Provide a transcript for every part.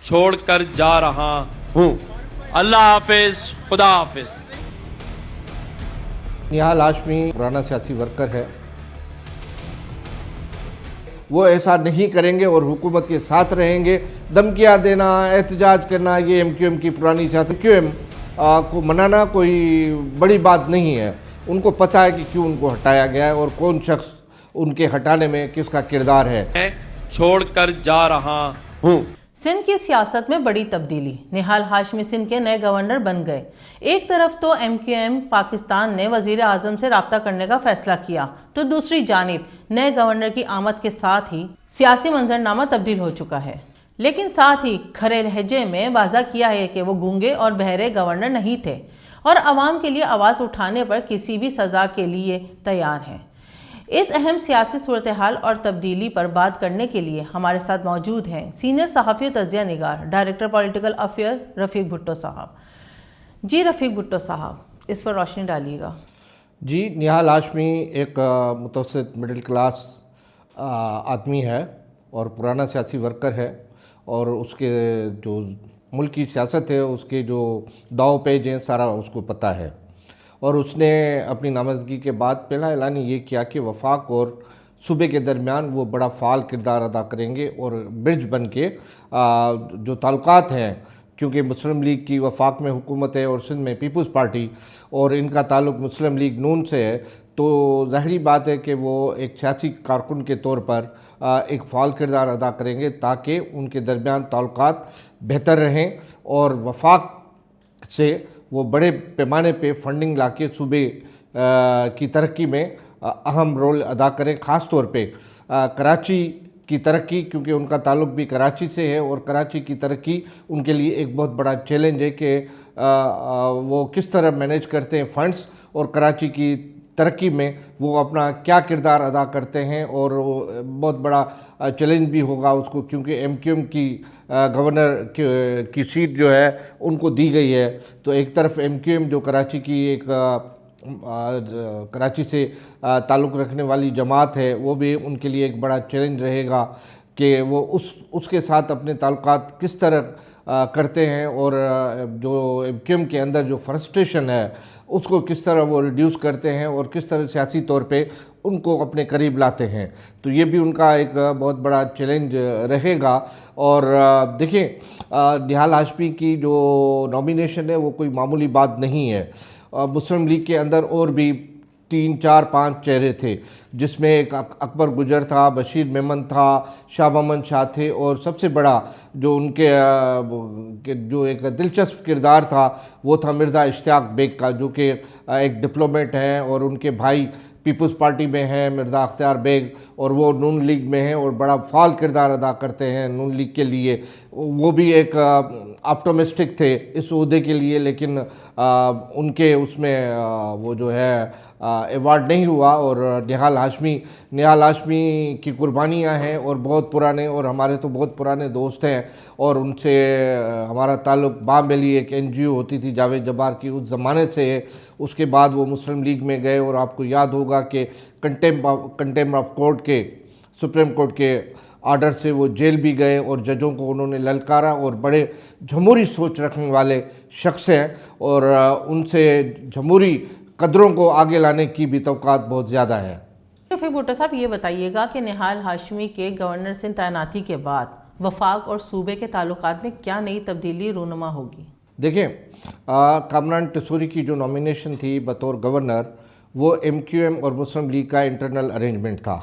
چھوڑ کر جا رہا ہوں۔ اللہ حافظ، خدا حافظ۔ نہال ہاشمی پرانا سیاسی ورکر ہے، وہ ایسا نہیں کریں گے اور حکومت کے ساتھ رہیں گے۔ دھمکیاں دینا، احتجاج کرنا، یہ ایم کیو ایم کی پرانی سیاست، کیو ایم کو منانا کوئی بڑی بات نہیں ہے۔ ان کو پتہ ہے کہ کیوں ان کو ہٹایا گیا ہے اور کون شخص ان کے ہٹانے میں کس کا کردار ہے۔ میں چھوڑ کر جا رہا ہوں۔ سندھ کی سیاست میں بڑی تبدیلی، نہال ہاشمی سندھ کے نئے گورنر بن گئے۔ ایک طرف تو ایم کیو ایم پاکستان نے وزیر اعظم سے رابطہ کرنے کا فیصلہ کیا، تو دوسری جانب نئے گورنر کی آمد کے ساتھ ہی سیاسی منظرنامہ تبدیل ہو چکا ہے۔ لیکن ساتھ ہی کھرے لہجے میں واضح کیا ہے کہ وہ گونگے اور بہرے گورنر نہیں تھے اور عوام کے لیے آواز اٹھانے پر کسی بھی سزا کے لیے تیار ہیں۔ اس اہم سیاسی صورتحال اور تبدیلی پر بات کرنے کے لیے ہمارے ساتھ موجود ہیں سینئر صحافی و تجزیہ نگار، ڈائریکٹر پولیٹیکل افیئر رفیق بھٹو صاحب۔ جی رفیق بھٹو صاحب، اس پر روشنی ڈالیے گا۔ جی، نہال ہاشمی ایک متوسط مڈل کلاس آدمی ہے اور پرانا سیاسی ورکر ہے، اور اس کے جو ملکی سیاست ہے، اس کے جو داؤ پیج ہیں، سارا اس کو پتہ ہے۔ اور اس نے اپنی نامزدگی کے بعد پہلا اعلان یہ کیا کہ وفاق اور صوبے کے درمیان وہ بڑا فعال کردار ادا کریں گے اور برج بن کے جو تعلقات ہیں، کیونکہ مسلم لیگ کی وفاق میں حکومت ہے اور سندھ میں پیپلز پارٹی، اور ان کا تعلق مسلم لیگ نون سے ہے، تو ظاہری بات ہے کہ وہ ایک سیاسی کارکن کے طور پر ایک فعال کردار ادا کریں گے تاکہ ان کے درمیان تعلقات بہتر رہیں اور وفاق سے وہ بڑے پیمانے پہ فنڈنگ لا کے صوبے کی ترقی میں اہم رول ادا کریں، خاص طور پہ کراچی کی ترقی، کیونکہ ان کا تعلق بھی کراچی سے ہے اور کراچی کی ترقی ان کے لیے ایک بہت بڑا چیلنج ہے کہ وہ کس طرح مینیج کرتے ہیں فنڈز، اور کراچی کی ترقی میں وہ اپنا کیا کردار ادا کرتے ہیں، اور بہت بڑا چیلنج بھی ہوگا اس کو، کیونکہ ایم کیو ایم کی گورنر کی سیٹ جو ہے ان کو دی گئی ہے۔ تو ایک طرف ایم کیو ایم جو کراچی کی ایک کراچی سے تعلق رکھنے والی جماعت ہے، وہ بھی ان کے لیے ایک بڑا چیلنج رہے گا کہ وہ اس کے ساتھ اپنے تعلقات کس طرح کرتے ہیں، اور جو ایم کیو ایم کے اندر جو فرسٹریشن ہے اس کو کس طرح وہ ریڈیوس کرتے ہیں اور کس طرح سیاسی طور پہ ان کو اپنے قریب لاتے ہیں۔ تو یہ بھی ان کا ایک بہت بڑا چیلنج رہے گا۔ اور دیکھیں، نہال ہاشمی کی جو نامینیشن ہے وہ کوئی معمولی بات نہیں ہے۔ مسلم لیگ کے اندر اور بھی 3، 4، 5 چہرے تھے، جس میں ایک اکبر گجر تھا، بشیر میمن تھا، شاہ محمد شاہ تھے، اور سب سے بڑا جو ان کے جو ایک دلچسپ کردار تھا وہ تھا مرزا اشتیاق بیگ کا، جو کہ ایک ڈپلومیٹ ہیں، اور ان کے بھائی پیپلز پارٹی میں ہیں مرزا اختیار بیگ، اور وہ نون لیگ میں ہیں اور بڑا فعال کردار ادا کرتے ہیں نون لیگ کے لیے۔ وہ بھی ایک آپٹومسٹک تھے اس عہدے کے لیے، لیکن ان کے اس میں وہ جو ہے ایوارڈ نہیں ہوا، اور نہال ہاشمی کی قربانیاں ہیں اور بہت پرانے، اور ہمارے تو بہت پرانے دوست ہیں، اور ان سے ہمارا تعلق بامبیلی ایک این جی او ہوتی تھی جاوید جبار کی، اس زمانے سے ہے۔ اس کے بعد وہ مسلم لیگ میں گئے، اور آپ کو یاد ہوگا کہ کنٹیم آف کورٹ کے سپریم کورٹ کے آرڈر سے وہ جیل بھی گئے، اور ججوں کو انہوں نے للکارا، اور بڑے جمہوری سوچ رکھنے والے شخص ہیں، اور ان سے جمہوری قدروں کو آگے لانے کی بھی توقعات بہت زیادہ ہیں۔ رفیق بھٹو صاحب، یہ بتائیے گا کہ نہال ہاشمی کے گورنر سندھ تعیناتی کے بعد وفاق اور صوبے کے تعلقات میں کیا نئی تبدیلی رونما ہوگی؟ دیکھیں، کامران ٹیسوری کی جو نامینیشن تھی بطور گورنر، وہ ایم کیو ایم اور مسلم لیگ کا انٹرنل ارینجمنٹ تھا،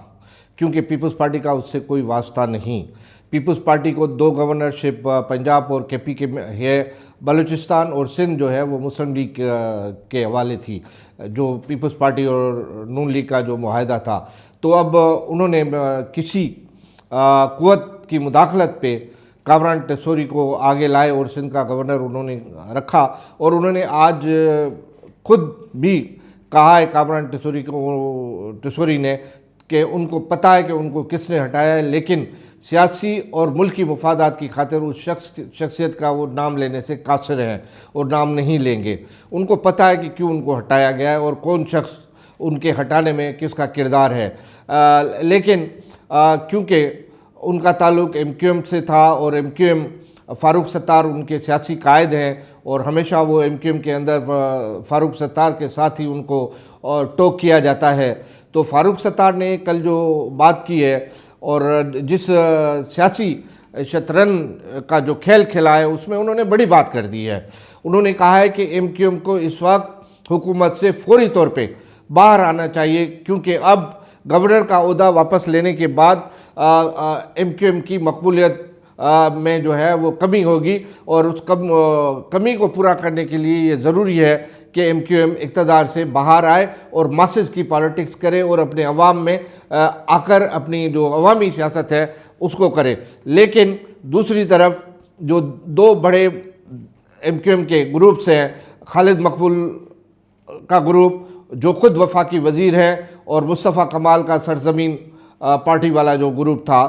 کیونکہ پیپلز پارٹی کا اس سے کوئی واسطہ نہیں۔ پیپلز پارٹی کو 2 گورنرشپ پنجاب اور کے پی کے ہے، بلوچستان اور سندھ جو ہے وہ مسلم لیگ کے حوالے تھی، جو پیپلز پارٹی اور نون لیگ کا جو معاہدہ تھا۔ تو اب انہوں نے کسی قوت کی مداخلت پہ کامران ٹیسوری کو آگے لائے اور سندھ کا گورنر انہوں نے رکھا، اور انہوں نے آج خود بھی کہا ہے کامران ٹیسوری نے کہ ان کو پتہ ہے کہ ان کو کس نے ہٹایا ہے، لیکن سیاسی اور ملکی مفادات کی خاطر اس شخصیت کا وہ نام لینے سے قاصر ہیں اور نام نہیں لیں گے۔ ان کو پتہ ہے کہ کیوں ان کو ہٹایا گیا ہے اور کون شخص ان کے ہٹانے میں کس کا کردار ہے، لیکن کیونکہ ان کا تعلق ایم کیو ایم سے تھا اور M Q M Farooq Sattar ان کے سیاسی قائد ہیں اور ہمیشہ وہ ایم کیو ایم کے اندر فاروق ستار کے ساتھ ہی ان کو ٹوک کیا جاتا ہے. تو فاروق ستار نے کل جو بات کی ہے اور جس سیاسی شطرنج کا جو کھیل کھیلا ہے اس میں انہوں نے بڑی بات کر دی ہے. انہوں نے کہا ہے کہ ایم کیو ایم کو اس وقت حکومت سے فوری طور پہ باہر آنا چاہیے کیونکہ اب گورنر کا عہدہ واپس لینے کے بعد ایم کیو ایم کی مقبولیت میں جو ہے وہ کمی ہوگی اور اس کمی کو پورا کرنے کے لیے یہ ضروری ہے کہ ایم کیو ایم اقتدار سے باہر آئے اور ماسز کی پالیٹکس کرے اور اپنے عوام میں آ کر اپنی جو عوامی سیاست ہے اس کو کرے. لیکن دوسری طرف جو دو بڑے ایم کیو ایم کے گروپس ہیں، خالد مقبول کا گروپ جو خود وفاقی وزیر ہیں اور مصطفیٰ کمال کا سرزمین پارٹی والا جو گروپ تھا،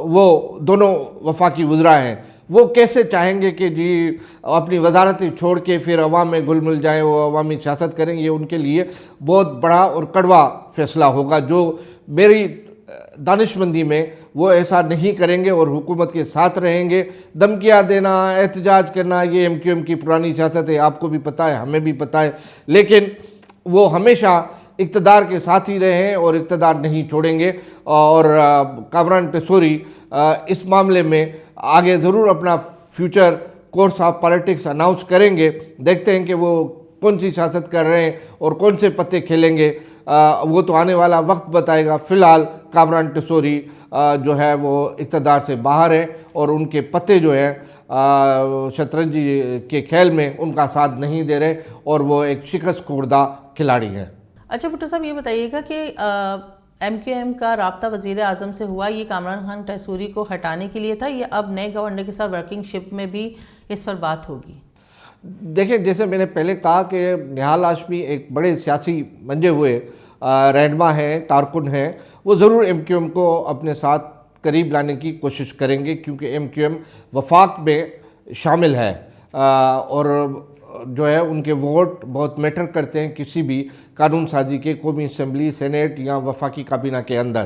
وہ دونوں وفاقی وزراء ہیں. وہ کیسے چاہیں گے کہ جی اپنی وزارتیں چھوڑ کے پھر عوام میں گل مل جائیں، وہ عوامی سیاست کریں؟ یہ ان کے لیے بہت بڑا اور کڑوا فیصلہ ہوگا جو میری دانش مندی میں وہ ایسا نہیں کریں گے اور حکومت کے ساتھ رہیں گے. دھمکیاں دینا، احتجاج کرنا، یہ ایم کیو ایم کی پرانی سیاست ہے، آپ کو بھی پتہ ہے، ہمیں بھی پتہ ہے، لیکن وہ ہمیشہ اقتدار کے ساتھ ہی رہے ہیں اور اقتدار نہیں چھوڑیں گے. اور کامران ٹیسوری اس معاملے میں آگے ضرور اپنا future course of politics announce کریں گے. دیکھتے ہیں کہ وہ کون سی سیاست کر رہے ہیں اور کون سے پتے کھیلیں گے، وہ تو آنے والا وقت بتائے گا. فی الحال کامران ٹیسوری جو ہے وہ اقتدار سے باہر ہیں اور ان کے پتے جو ہیں شطرنج کے کھیل میں ان کا ساتھ نہیں دے رہے اور وہ ایک شکست خوردہ کھلاڑی ہیں. اچھا بھٹو صاحب، یہ بتائیے گا کہ ایم کیو ایم کا رابطہ وزیر اعظم سے ہوا، یہ کامران خان ٹیسوری کو ہٹانے کے لیے تھا یا اب نئے گورنر کے ساتھ ورکنگ شپ میں بھی اس پر بات ہوگی؟ دیکھیں، جیسے میں نے پہلے کہا کہ نہال ہاشمی ایک بڑے سیاسی منجے ہوئے رہنما ہیں، کارکن ہیں. وہ ضرور ایم کیو ایم کو اپنے ساتھ قریب لانے کی کوشش کریں گے کیونکہ ایم کیو ایم وفاق میں شامل ہے اور جو ہے ان کے ووٹ بہت میٹر کرتے ہیں کسی بھی قانون سازی کے، قومی اسمبلی، سینیٹ یا وفاقی کابینہ کے اندر.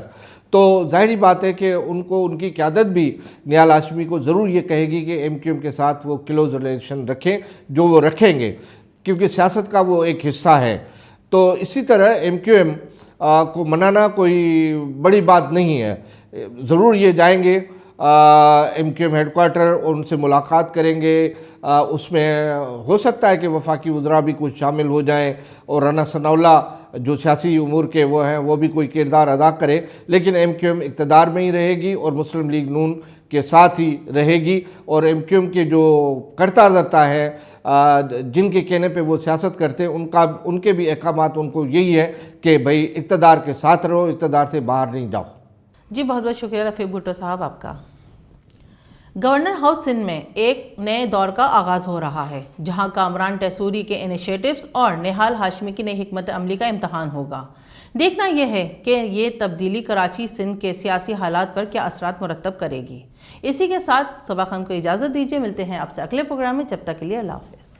تو ظاہری بات ہے کہ ان کو ان کی قیادت بھی نہال ہاشمی کو ضرور یہ کہے گی کہ ایم کیو ایم کے ساتھ وہ کلوز ریلیشن رکھیں، جو وہ رکھیں گے کیونکہ سیاست کا وہ ایک حصہ ہے. تو اسی طرح ایم کیو ایم کو منانا کوئی بڑی بات نہیں ہے. ضرور یہ جائیں گے M Q M headquarter اور ان سے ملاقات کریں گے. اس میں ہو سکتا ہے کہ وفاقی وزراء بھی کچھ شامل ہو جائیں اور رانا ثناء اللہ جو سیاسی امور کے وہ ہیں وہ بھی کوئی کردار ادا کرے، لیکن ایم کیو ایم اقتدار میں ہی رہے گی اور مسلم لیگ نون کے ساتھ ہی رہے گی. اور ایم کیو ایم کے جو کرتا دھرتا ہے، جن کے کہنے پہ وہ سیاست کرتے ہیں، ان کے بھی احکامات ان کو یہی ہے کہ بھئی اقتدار کے ساتھ رہو، اقتدار سے باہر نہیں جاؤ. جی بہت بہت شکریہ رفیق بھٹو صاحب آپ کا. گورنر ہاؤس سندھ میں ایک نئے دور کا آغاز ہو رہا ہے جہاں کامران ٹیسوری کے انیشیٹوز اور نہال ہاشمی کی نئی حکمت عملی کا امتحان ہوگا. دیکھنا یہ ہے کہ یہ تبدیلی کراچی سندھ کے سیاسی حالات پر کیا اثرات مرتب کرے گی. اسی کے ساتھ صبا خان کو اجازت دیجیے، ملتے ہیں آپ سے اگلے پروگرام میں. جب تک کے لیے اللہ حافظ.